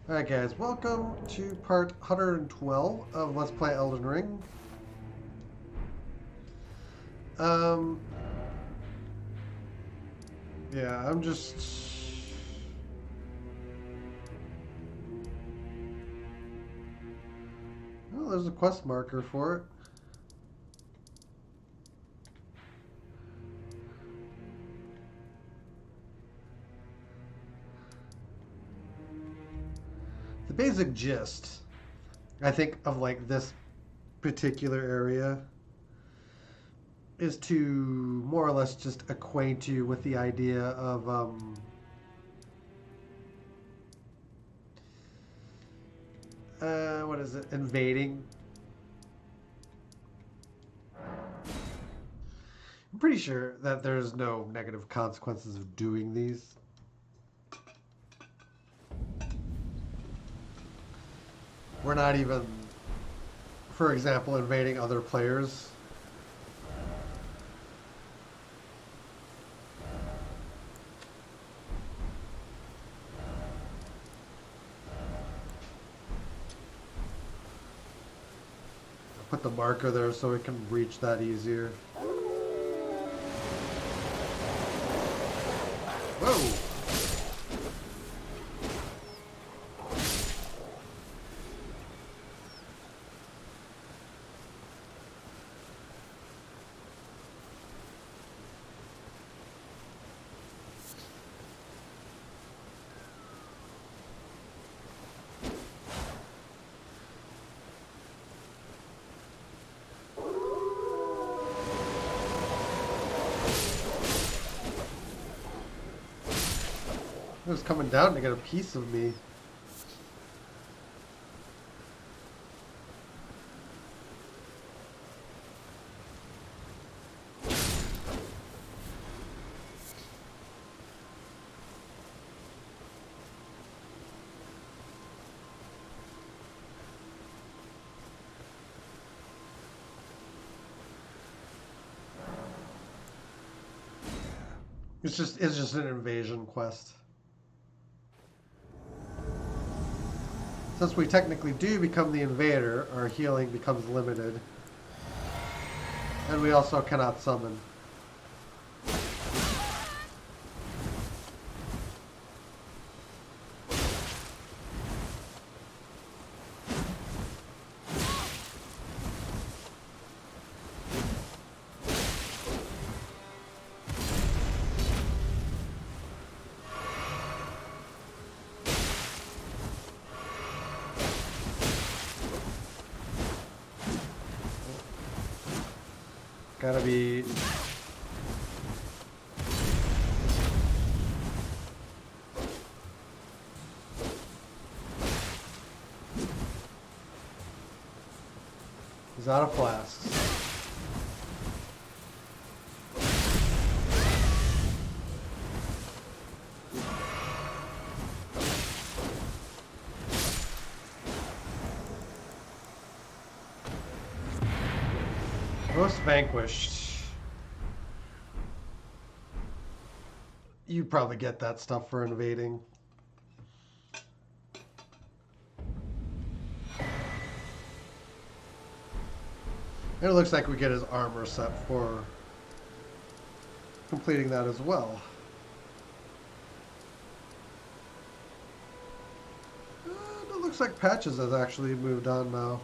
Alright guys, welcome to part 112 of Let's Play Elden Ring. Um, yeah, I'm just... Oh, there's a quest marker for it. The basic gist, I think, of like this particular area is to more or less just acquaint you with the idea of what is it? Invading. I'm pretty sure that there's no negative consequences of doing these. We're not even, for example, invading other players. Put the marker there so we can reach that easier. Whoa! It was coming down to get a piece of me. It's just an invasion quest. Since we technically do become the invader, our healing becomes limited. And we also cannot summon. Gotta be... He's out of flasks. Most vanquished. You probably get that stuff for invading. And it looks like we get his armor set for completing that as well. And it looks like Patches has actually moved on now.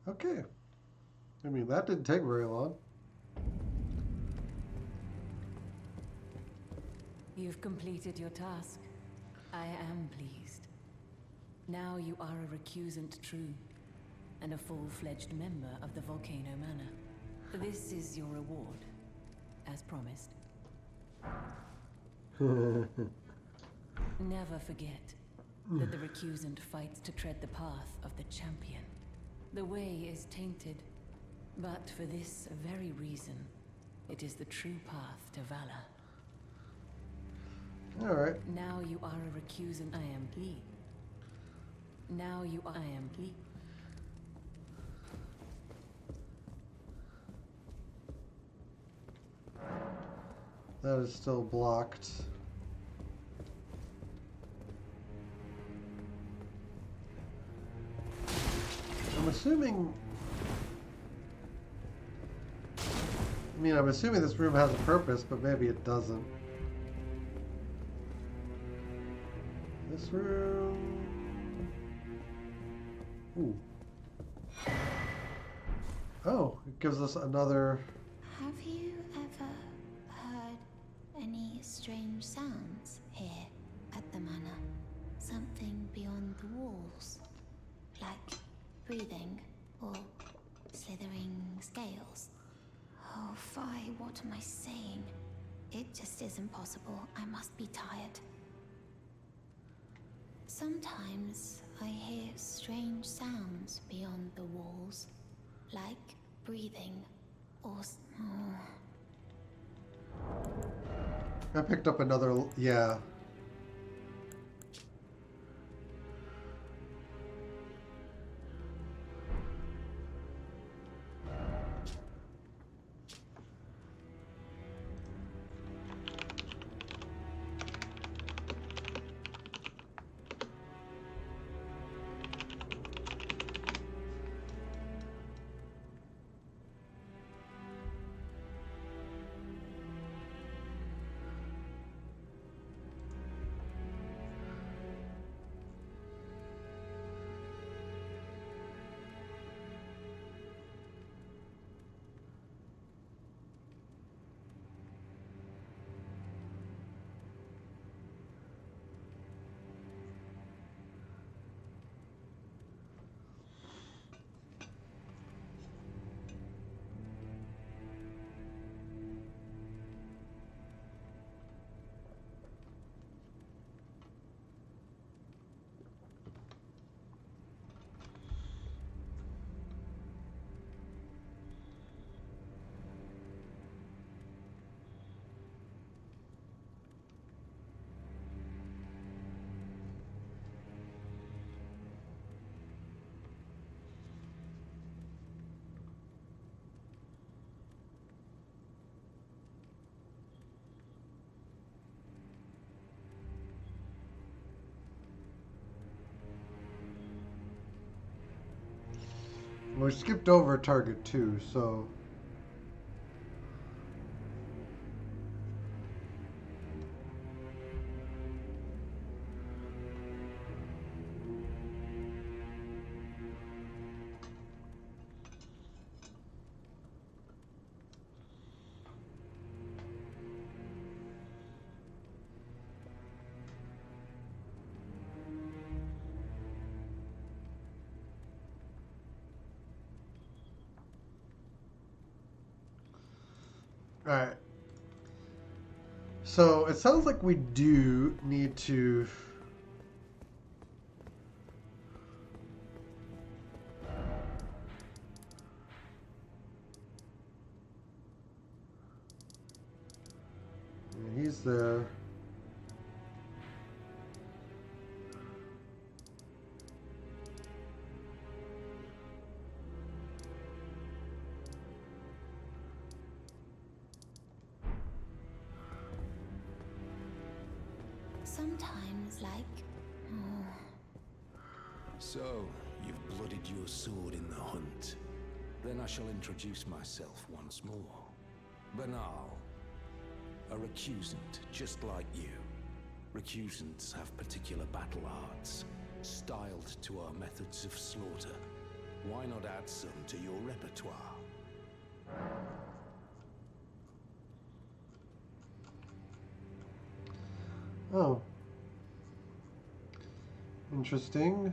Okay. I mean, that didn't take very long. You've completed your task. I am pleased. Now you are a recusant true, and a full-fledged member of the Volcano Manor. This is your reward, as promised. Never forget that the recusant fights to tread the path of the champion. The way is tainted, but for this very reason, it is the true path to valor. Alright. Now you are a recusant. I am pleased. Now you I am pleased. That is still blocked. I'm assuming... I mean, I'm assuming this room has a purpose, but maybe it doesn't. This room... Ooh. Oh, it gives us another... Have you ever heard any strange sounds here at the manor? Something beyond the walls? Like breathing or slithering scales? Oh, Fi, what am I saying? It just isn't possible. I must be tired. Sometimes I hear strange sounds beyond the walls, like breathing or... I picked up another... Yeah. We skipped over target 2, so... Alright. So, it sounds like we do need to... Yeah, he's there. Sometimes, like... So, you've blooded your sword in the hunt. Then I shall introduce myself once more. Banal. A recusant, just like you. Recusants have particular battle arts, styled to our methods of slaughter. Why not add some to your repertoire? Oh. Interesting.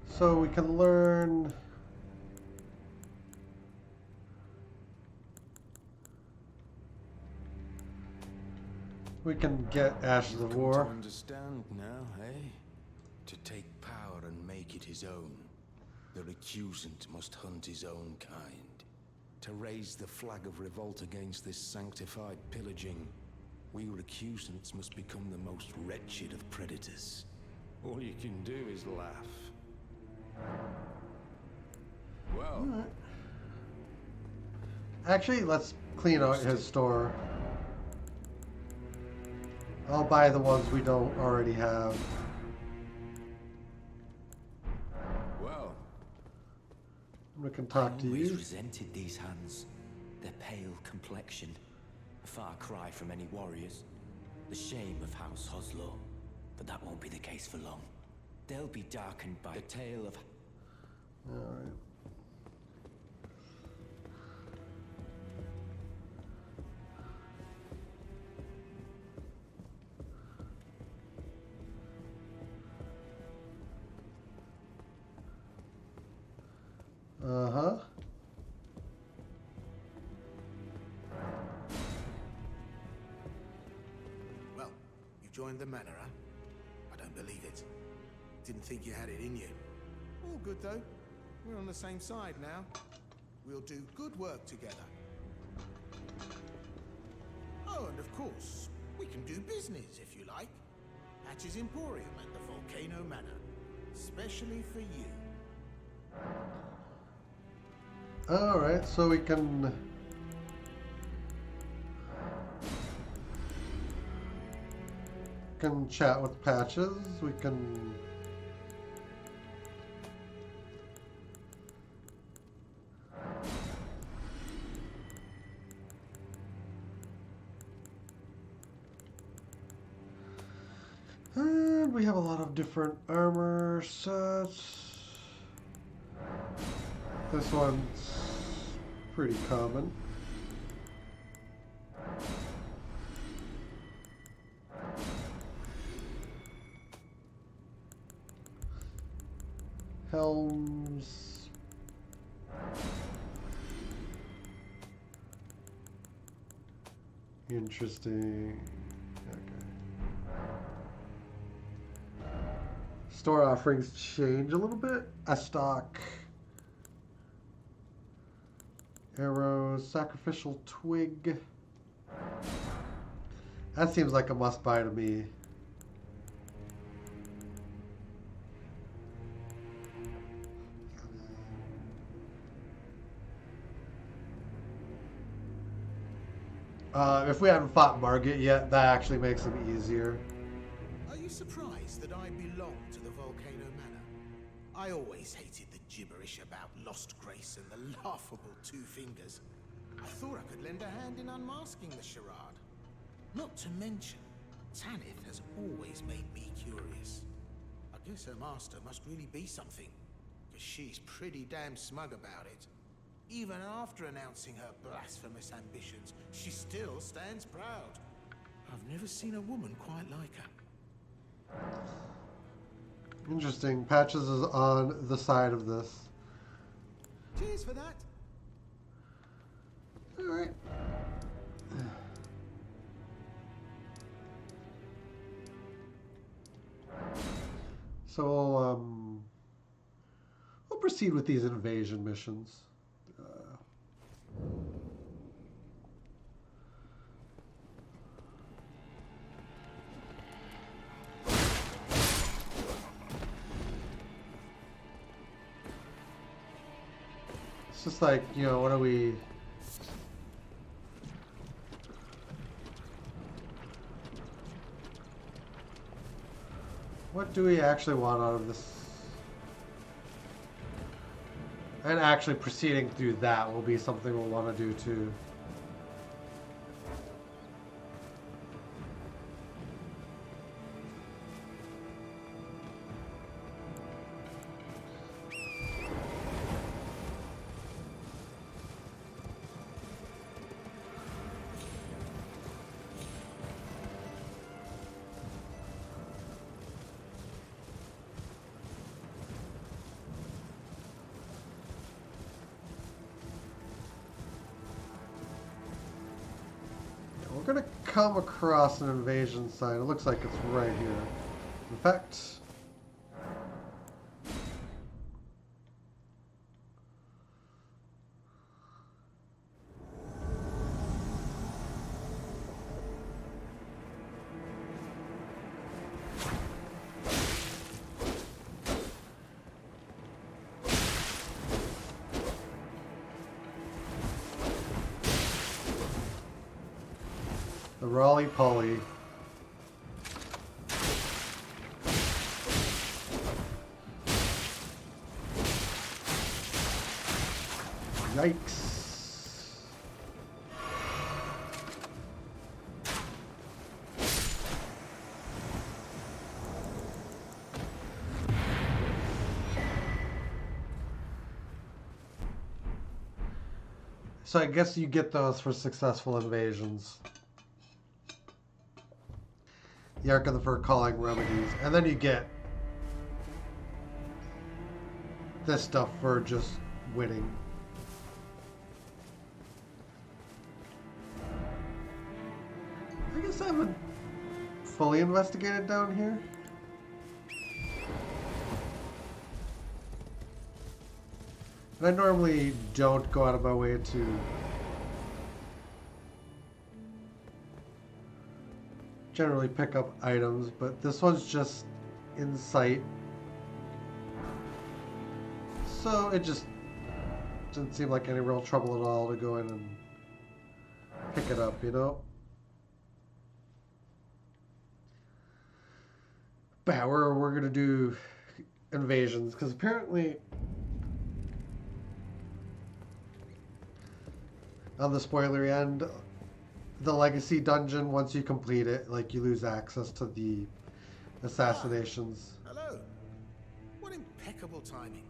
So we can learn... We can get Ashes of War. To understand now, eh? To take power and make it his own. The recusant must hunt his own kind. To raise the flag of revolt against this sanctified pillaging, we recusants must become the most wretched of predators. All you can do is laugh. Well, Actually, let's clean out his store. I'll buy the ones we don't already have. well, We can talk to I always you. resented these hands. Their pale complexion. A far cry from any warriors. The shame of House Hoslow. But that won't be the case for long. They'll be darkened by the tale of... Alright. Uh-huh. Well, you joined the Manor, huh? I don't believe it. Didn't think you had it in you. All good, though. We're on the same side now. We'll do good work together. Oh, and of course, we can do business, if you like. Hatch's Emporium at the Volcano Manor. Especially for you. Alright, so we can chat with Patches. We can and we have a lot of different armor sets. This one's pretty common. Helms. Interesting. Okay. Store offerings change a little bit. A stock. Arrows, sacrificial twig. That seems like a must buy to me. If we haven't fought Margit yet, that actually makes them easier. Are you surprised that I belong to the Volcano Manor? I always hated the gibberish about lost grace and the laughable two fingers. I thought I could lend a hand in unmasking the charade. Not to mention, Tanith has always made me curious. I guess her master must really be something, because she's pretty damn smug about it. Even after announcing her blasphemous ambitions, she still stands proud. I've never seen a woman quite like her. Interesting. Patches is on the side of this. Cheers for that. Alright. So, we'll proceed with these invasion missions. It's just like, you know, what are we... What do we actually want out of this? And actually proceeding through that will be something we'll want to do too. We're gonna come across an invasion sign. It looks like it's right here. In fact, Raleigh Polly. Yikes. So I guess you get those for successful invasions. The Ark of the Fur calling remedies. And then you get this stuff for just winning. I guess I haven't fully investigated down here. And I normally don't go out of my way to generally pick up items, but this one's just in sight. So it just didn't seem like any real trouble at all to go in and pick it up, you know? But yeah, we're gonna do invasions, because apparently on the spoilery end, the legacy dungeon, once you complete it, like, you lose access to the assassinations. Hello. What impeccable timing.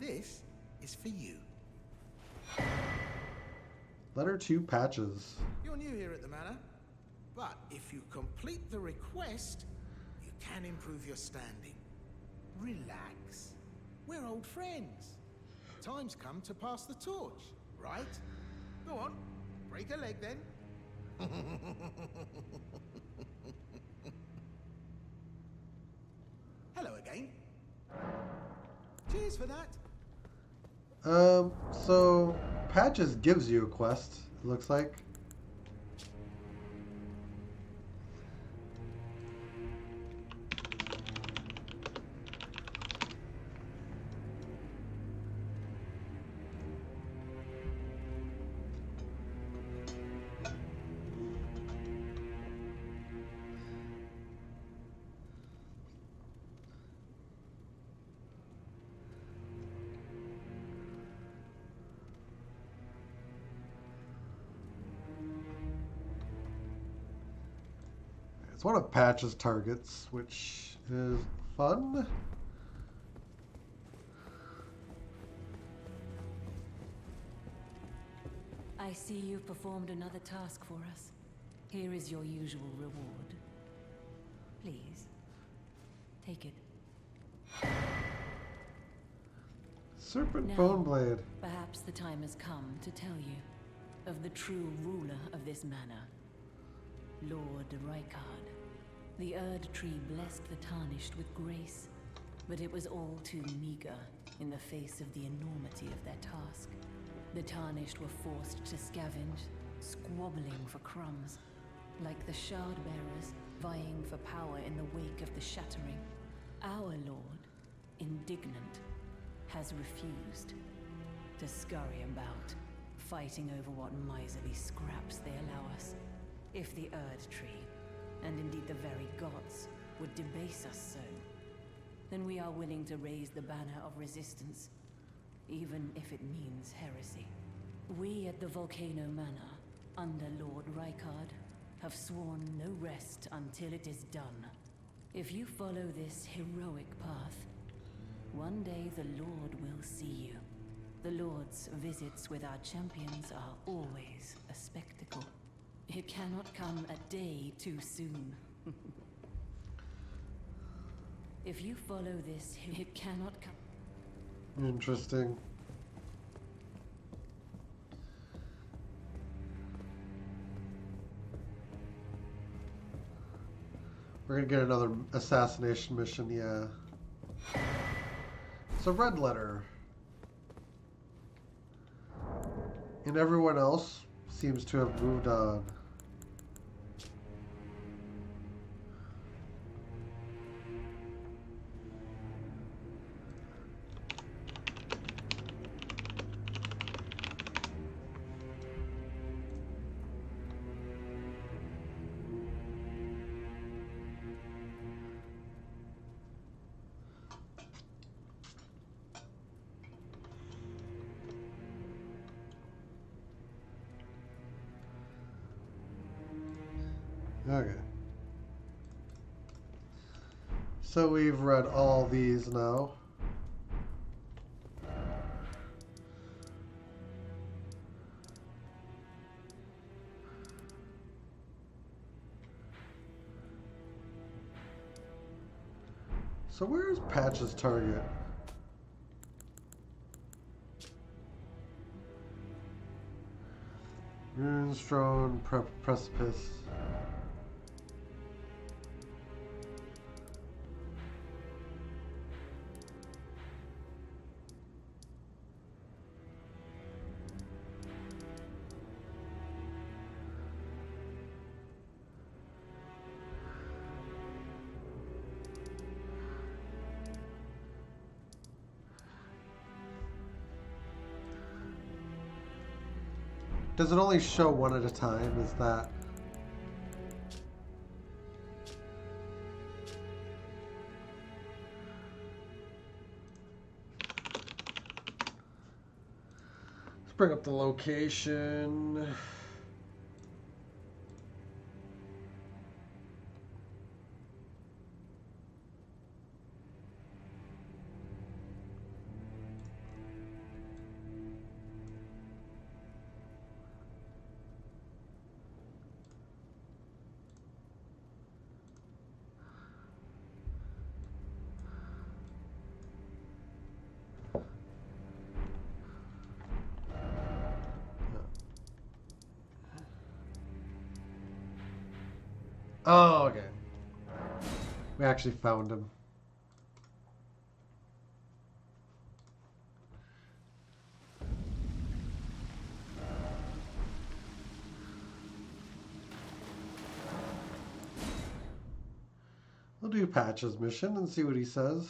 This is for you. Letter 2 Patches. You're new here at the manor, but if you complete the request, you can improve your standing. Relax. We're old friends. Time's come to pass the torch, right? Go on, break a leg then. Hello again. Cheers for that. So Patches gives you a quest, it looks like. It's one of Patch's targets, which is fun. I see you've performed another task for us. Here is your usual reward. Please, take it. Serpent Now, Bone Blade. Perhaps the time has come to tell you of the true ruler of this manor, Lord Rykard. The Erd tree blessed the Tarnished with grace, but it was all too meager in the face of the enormity of their task. The Tarnished were forced to scavenge, squabbling for crumbs, like the Shard Bearers vying for power in the wake of the Shattering. Our Lord, indignant, has refused to scurry about, fighting over what miserly scraps they allow us. If the Erd tree, and indeed the very gods, would debase us so, then we are willing to raise the banner of resistance, even if it means heresy. We at the Volcano Manor, under Lord Rykard, have sworn no rest until it is done. If you follow this heroic path, one day the Lord will see you. The Lord's visits with our champions are always a spectacle. It cannot come a day too soon. If you follow this, it cannot come. Interesting. We're gonna get another assassination mission, yeah. So red letter. And everyone else seems to have moved on. Okay. So we've read all these now. So where is Patch's target? Runestone Precipice. Does it only show one at a time? Is that... Let's bring up the location. Oh, okay. We actually found him. We'll do Patch's mission and see what he says.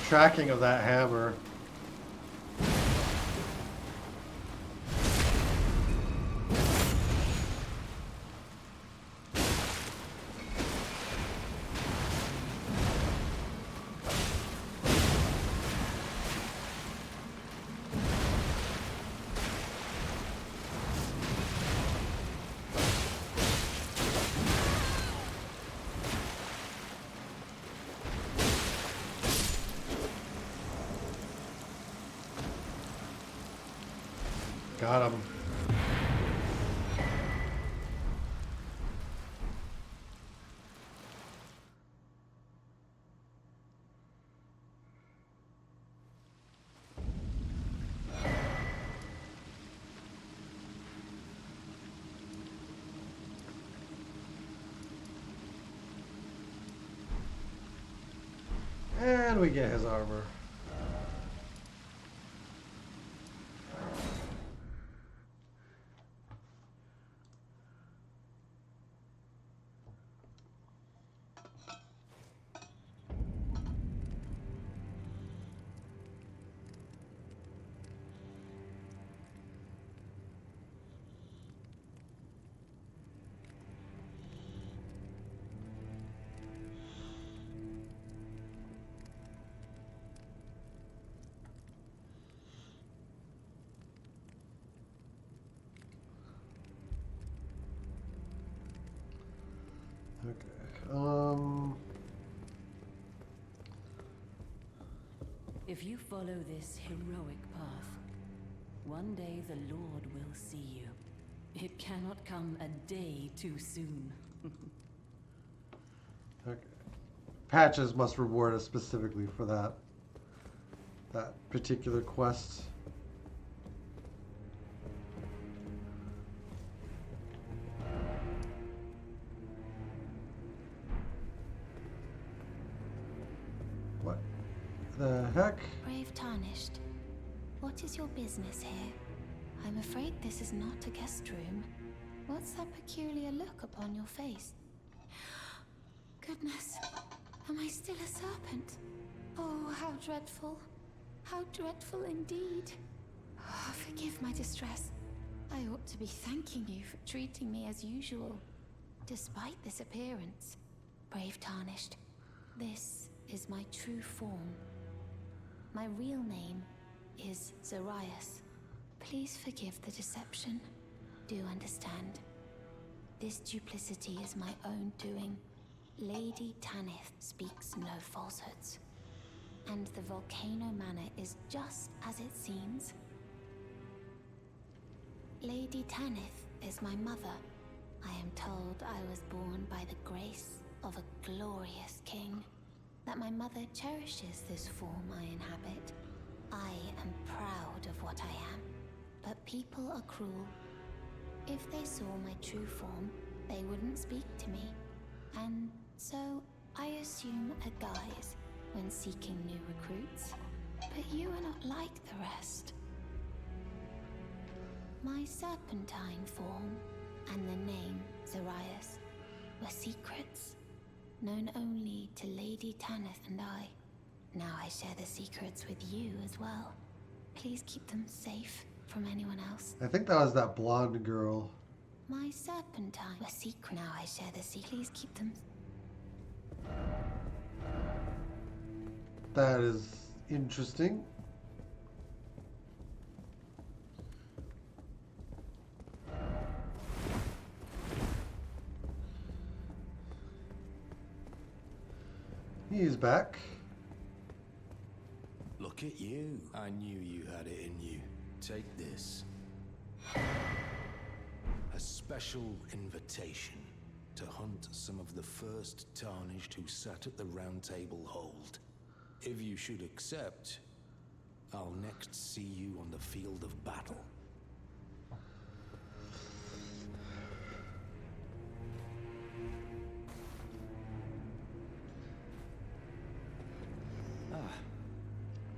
Tracking of that hammer. Got him. And we get his armor. Okay. If you follow this heroic path, one day the Lord will see you. It cannot come a day too soon. Okay. Patches must reward us specifically for that particular quest. What the heck? Brave Tarnished, what is your business here? I'm afraid this is not a guest room. What's that peculiar look upon your face? Goodness, am I still a serpent? Oh, how dreadful. How dreadful indeed. Oh, forgive my distress. I ought to be thanking you for treating me as usual, despite this appearance. Brave Tarnished, this is my true form. My real name is Zarias. Please forgive the deception. Do understand. This duplicity is my own doing. Lady Tanith speaks no falsehoods. And the Volcano Manor is just as it seems. Lady Tanith is my mother. I am told I was born by the grace of a glorious king. That my mother cherishes this form I inhabit. I am proud of what I am. But people are cruel. If they saw my true form, they wouldn't speak to me. And so I assume a guise when seeking new recruits. But you are not like the rest. My serpentine form and the name Zarias were secrets, known only to Lady Tanith and I. Now I share the secrets with you as well. Please keep them safe from anyone else. I think that was that blonde girl. My serpentine were secret. Now I share the secrets. Please keep them. That is interesting. He's back. Look at you. I knew you had it in you. Take this. A special invitation to hunt some of the first Tarnished who sat at the Round Table hold. If you should accept, I'll next see you on the field of battle.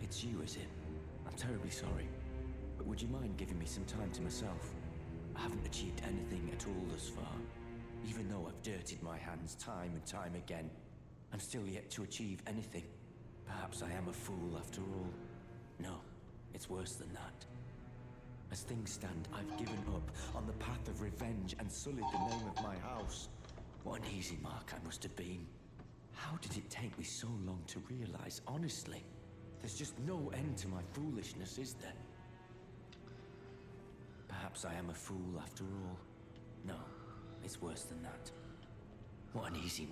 It's you, is it? I'm terribly sorry. But would you mind giving me some time to myself? I haven't achieved anything at all thus far. Even though I've dirtied my hands time and time again, I'm still yet to achieve anything. Perhaps I am a fool after all. No, it's worse than that. As things stand, I've given up on the path of revenge and sullied the name of my house. What an easy mark I must have been. How did it take me so long to realize, honestly? There's just no end to my foolishness, is there? Perhaps I am a fool after all. No, it's worse than that. What an easy...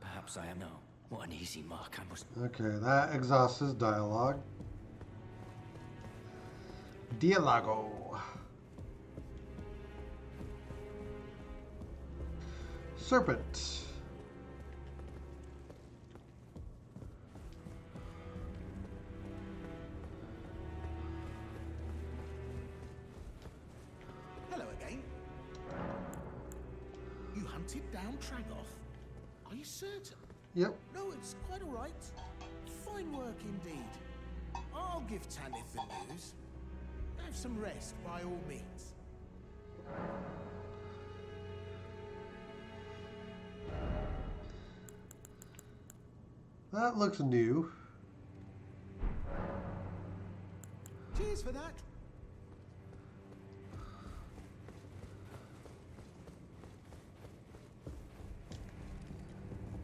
Perhaps I am... No, what an easy mark I must... Okay, that exhausts his dialogue. Dialogo. Serpent. Hello again. You hunted down Tragoth? Are you certain? Yep. No, it's quite all right. Fine work indeed. I'll give Tanith the news. Have some rest, by all means. That looks new. Cheers for that.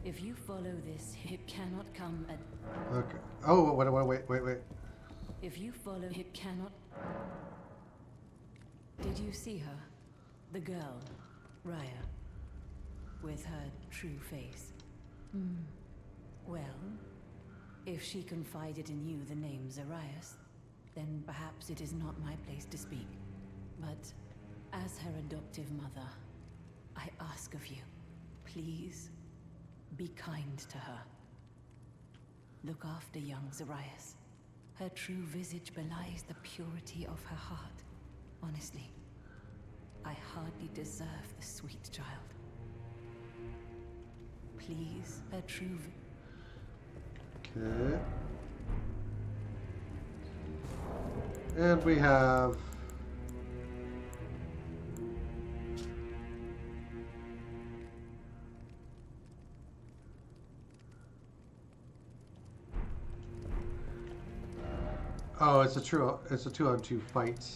If you follow this, it cannot come at... Okay. Oh, wait. If you follow, it cannot... Did you see her? The girl, Raya, with her true face. Well, if she confided in you the name Zarias, then perhaps it is not my place to speak. But as her adoptive mother, I ask of you, please be kind to her. Look after young Zarias. Her true visage belies the purity of her heart. Honestly, I hardly deserve the sweet child. Please, her true... Okay. And we have... Oh, it's a 2-on-2 fight.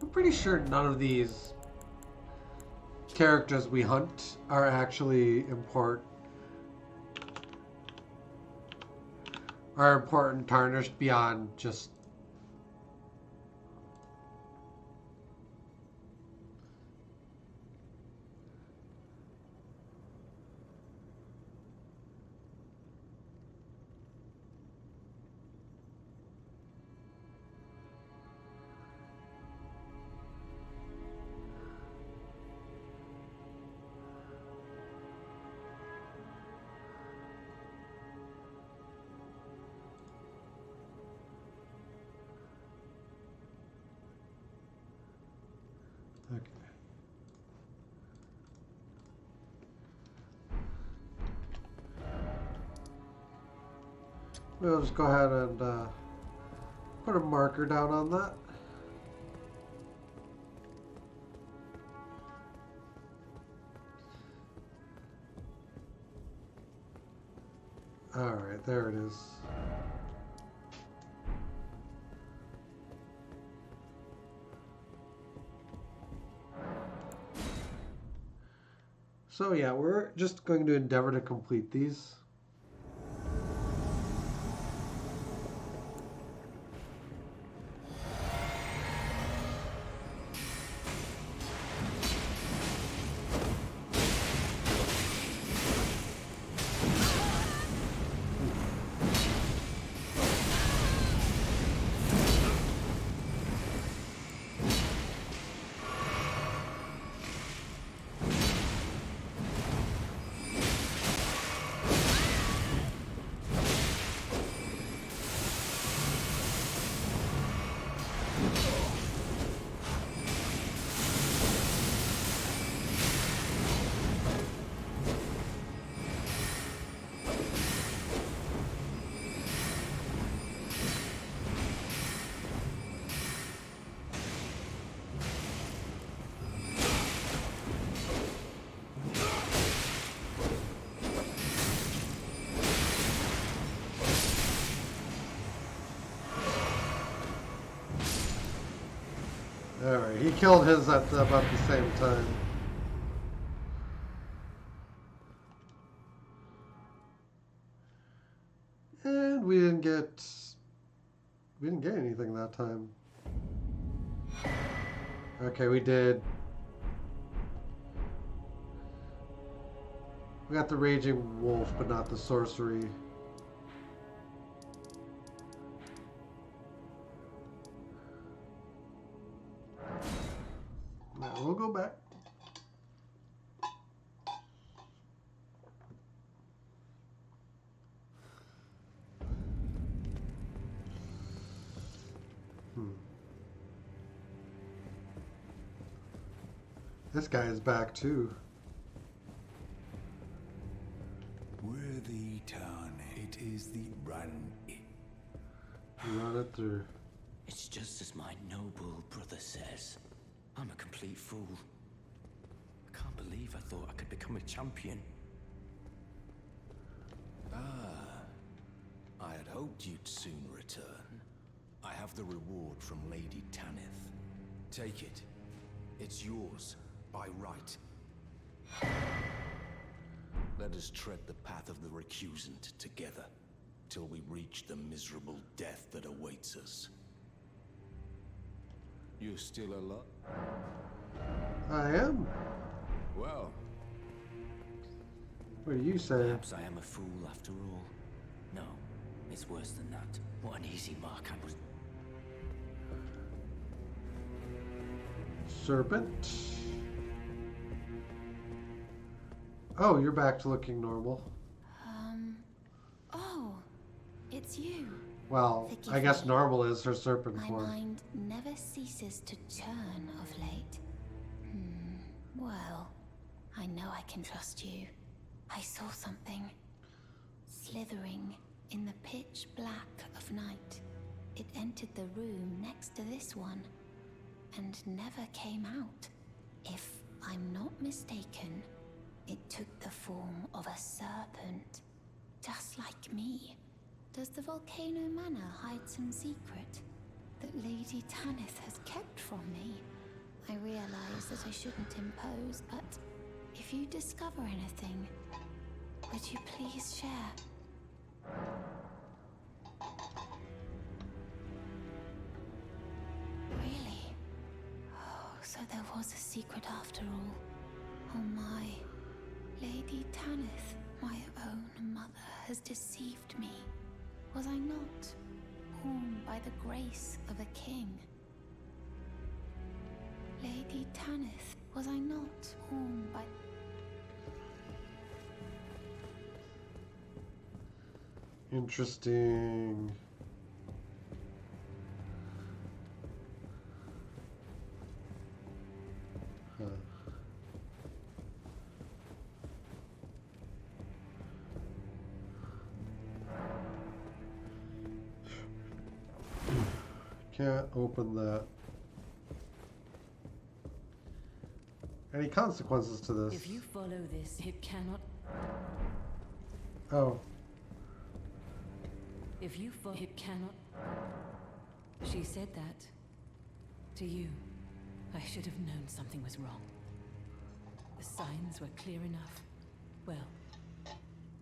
I'm pretty sure none of these characters we hunt are actually important tarnished beyond just. Okay. We'll just go ahead and put a marker down on that. Alright, there it is. So yeah, we're just going to endeavor to complete these. Alright, he killed his at about the same time. And we didn't get anything that time. Okay, we did. We got the Raging Wolf, but not the sorcery. Now we'll go back. This guy is back too. Worthy town, it is the run. Run it through. It's just as my noble brother says. I'm a complete fool. I can't believe I thought I could become a champion. I had hoped you'd soon return. I have the reward from Lady Tanith. Take it. It's yours, by right. Let us tread the path of the recusant together, till we reach the miserable death that awaits us. You're still alive? I am. Well, What do you say? Perhaps I am a fool after all. No, it's worse than that. What an easy mark I was. Serpent. Oh, you're back to looking normal. Oh, it's you. Well, Forgive I guess me. normal is her serpent My form. mind never ceases to turn of late. Well, I know I can trust you. I saw something slithering In the pitch black of night, it entered the room next to this one and never came out. If I'm not mistaken, it took the form of a serpent, just like me. Does the Volcano Manor hide some secret that Lady Tanith has kept from me? I realize that I shouldn't impose, but if you discover anything, would you please share? Really? Oh, so there was a secret after all. Oh my. Lady Tanith, my own mother, has deceived me. Was I not born by the grace of a king? Lady Tanith, was I not born by... Interesting. Huh. Can't open that. Any consequences to this? If you follow this, it cannot. Oh. If you follow, it cannot. She said that to you. I should have known something was wrong. The signs were clear enough. Well,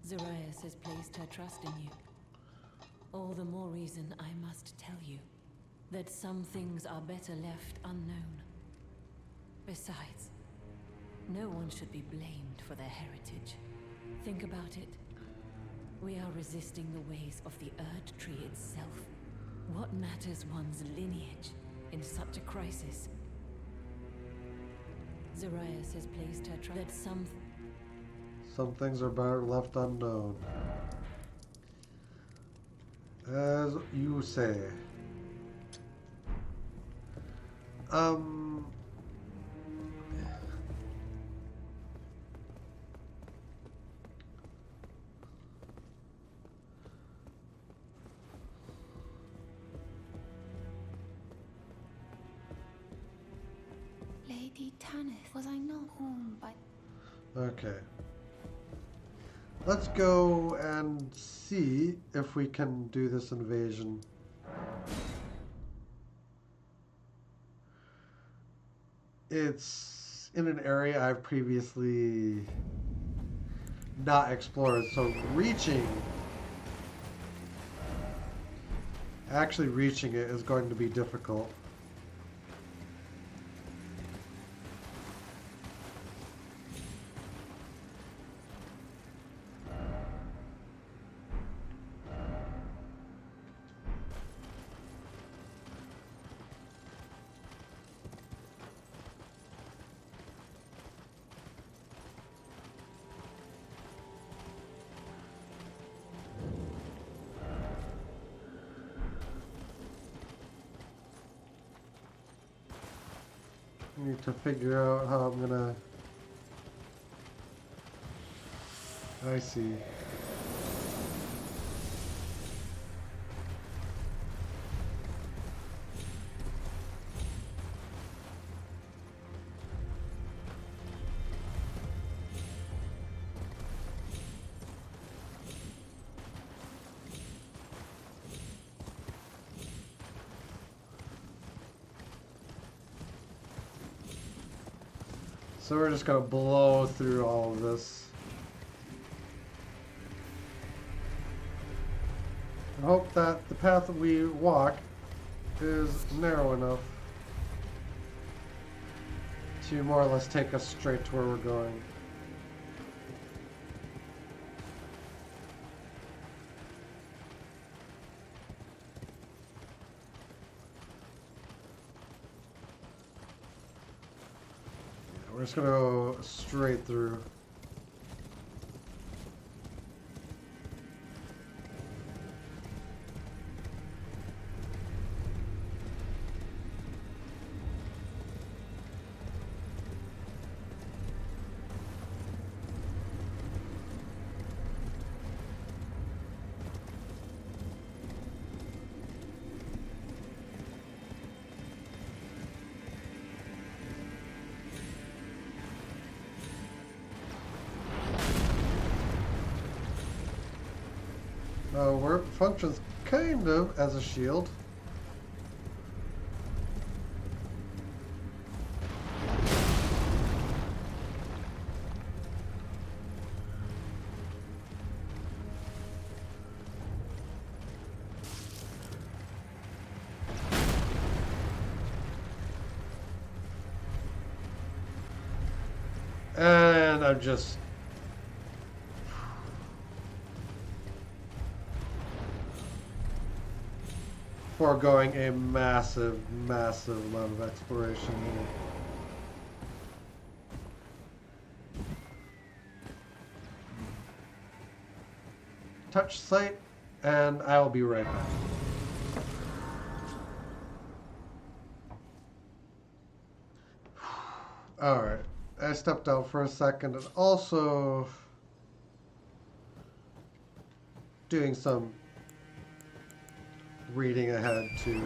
Zarias has placed her trust in you. All the more reason I must tell you that some things are better left unknown. Besides, no one should be blamed for their heritage. Think about it. We are resisting the ways of the Erd Tree itself. What matters one's lineage in such a crisis? Zarias has placed her trust that some things are better left unknown. As you say. Lady Tanith, was I not born by... Okay. Let's go and see if we can do this invasion. It's in an area I've previously not explored, so actually reaching it is going to be difficult. Need to figure out how I'm gonna... I see. So we're just gonna blow through all of this. And hope that the path that we walk is narrow enough to more or less take us straight to where we're going. We're just gonna go straight through. where it functions kind of as a shield. And I'm just foregoing a massive, massive amount of exploration here. Touch site, and I will be right back. Alright, I stepped out for a second and also doing some reading ahead too.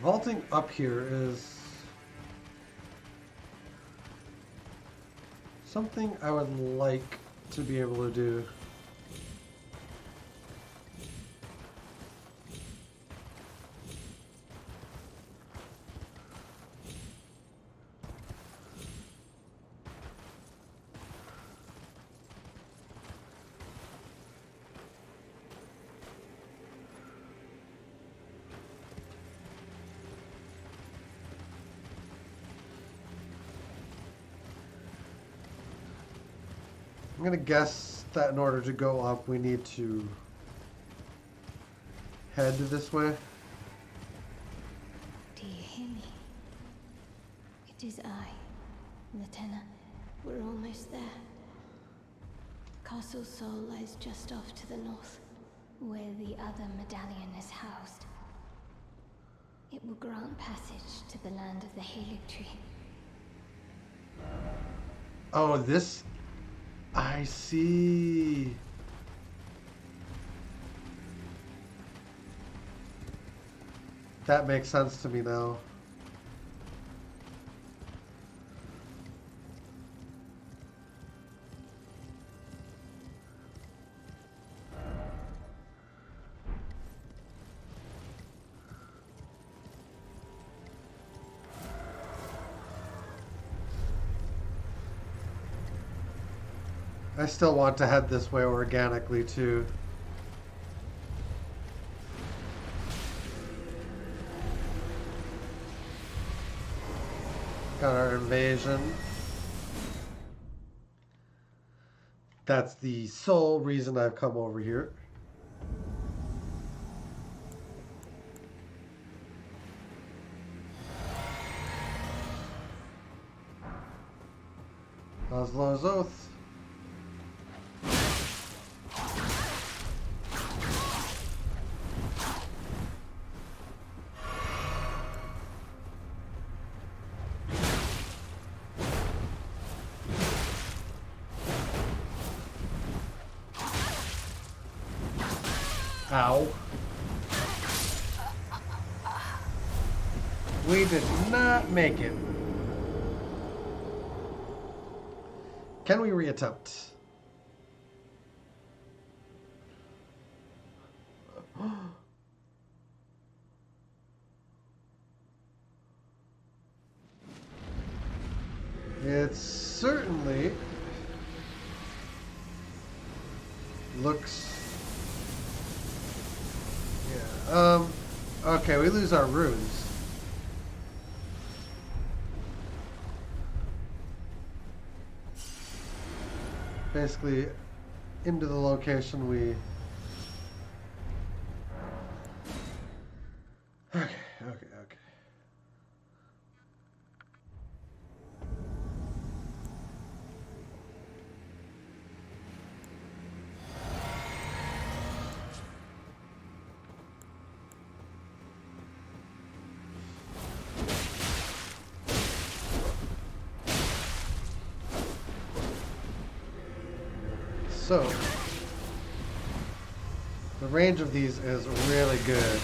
Vaulting up here is something I would like to be able to do. I'm gonna guess that in order to go up, we need to head this way. Do you hear me? It is I, Lieutenant. We're almost there. Castle Sol lies just off to the north, where the other medallion is housed. It will grant passage to the land of the Halig Tree. Oh, this... I see. That makes sense to me now. I still want to head this way organically too. Got our invasion. That's the sole reason I've come over here. Oslo's Oath. Ow. We did not make it. Can we reattempt? It certainly looks... Yeah, okay, we lose our runes. Basically, into the location we... Okay. So, the range of these is really good.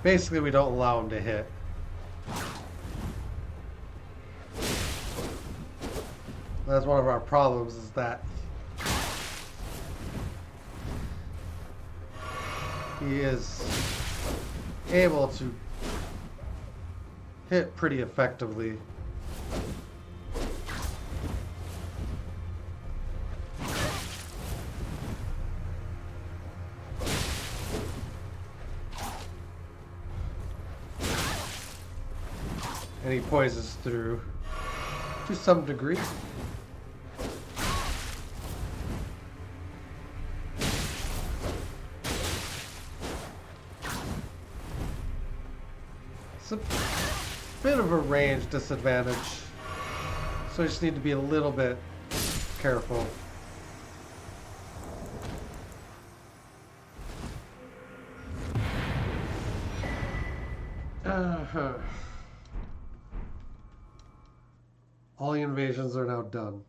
Basically, we don't allow him to hit. That's one of our problems, is that he is able to hit pretty effectively. And he poises through to some degree. It's a bit of a range disadvantage, so you just need to be a little bit careful. All the invasions are now done.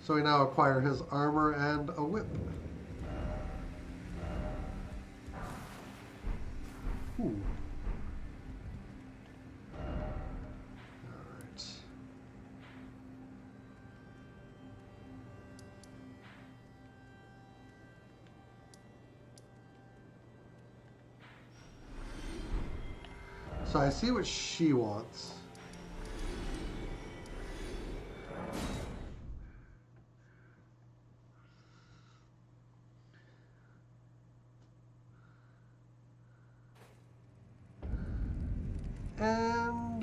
So we now acquire his armor and a whip. Ooh. Alright. So I see what she wants. And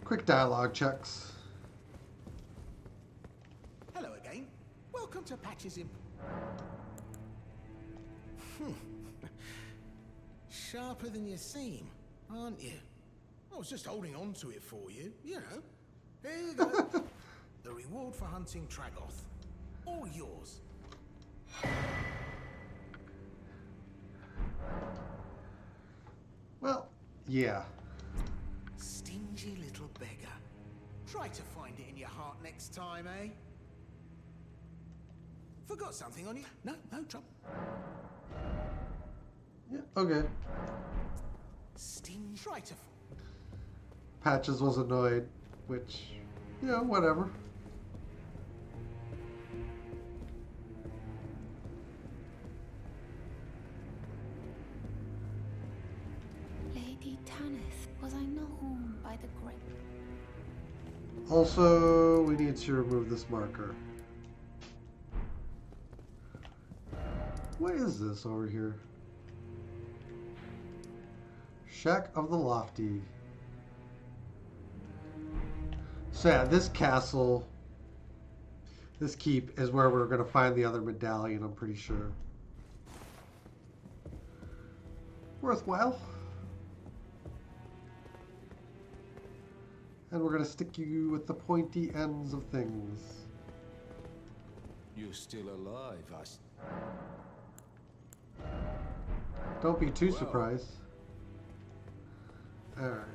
quick dialogue checks. Hello again. Welcome to Patch's Imp. Sharper than you seem, aren't you? I was just holding on to it for you, you know. Here you go. The reward for hunting Tragoth. All yours. Well, yeah. Stingy little beggar. Try to find it in your heart next time, eh? Forgot something on you? No trouble. Yeah, okay. Sting. Try to. Patches was annoyed, which, you know, whatever. Lady Tanith, was I not warned by the grip? Also, we need to remove this marker. What is this over here? Shack of the Lofty. So yeah, this castle, this keep, is where we're going to find the other medallion, I'm pretty sure. Worthwhile. And we're going to stick you with the pointy ends of things. You're still alive, Don't be too Well. surprised. Alright.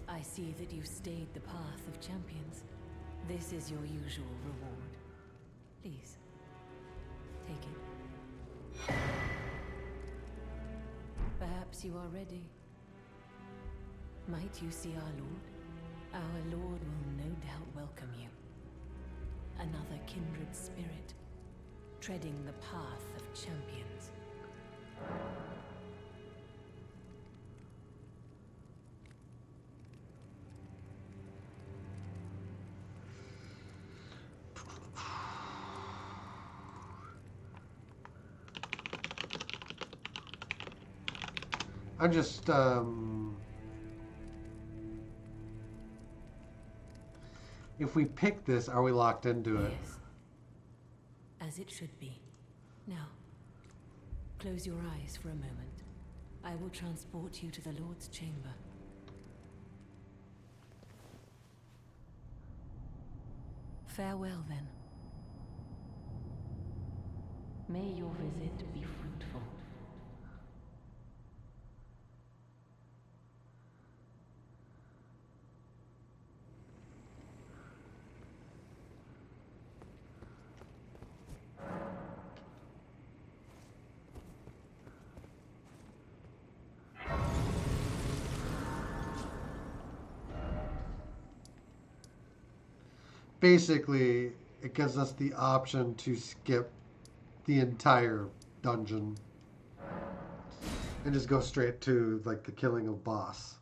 I see that you stayed the path of champions. This is your usual reward. Please, take it. Perhaps you are ready. Might you see our Lord? Our Lord will no doubt welcome you. Another kindred spirit, treading the path of champions. I'm just, if we pick this, are we locked into it? Yes. As it should be. Now, close your eyes for a moment. I will transport you to the Lord's chamber. Farewell, then. May your visit be fruitful. Basically, it gives us the option to skip the entire dungeon and just go straight to like the killing of boss.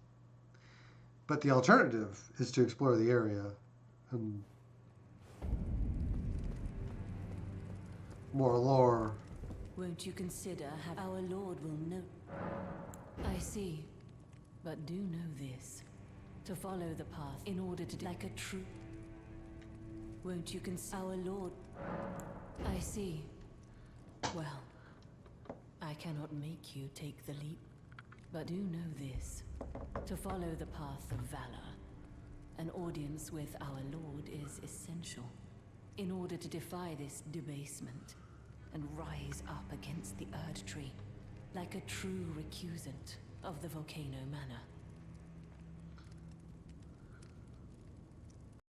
But the alternative is to explore the area and more lore. Won't you consider how our Lord will know? I see. But do know this. To follow the path in order to like a true... Won't you consider our Lord? I see. Well, I cannot make you take the leap. But do know this. To follow the path of valor, an audience with our Lord is essential. In order to defy this debasement and rise up against the Erd Tree, like a true recusant of the Volcano Manor.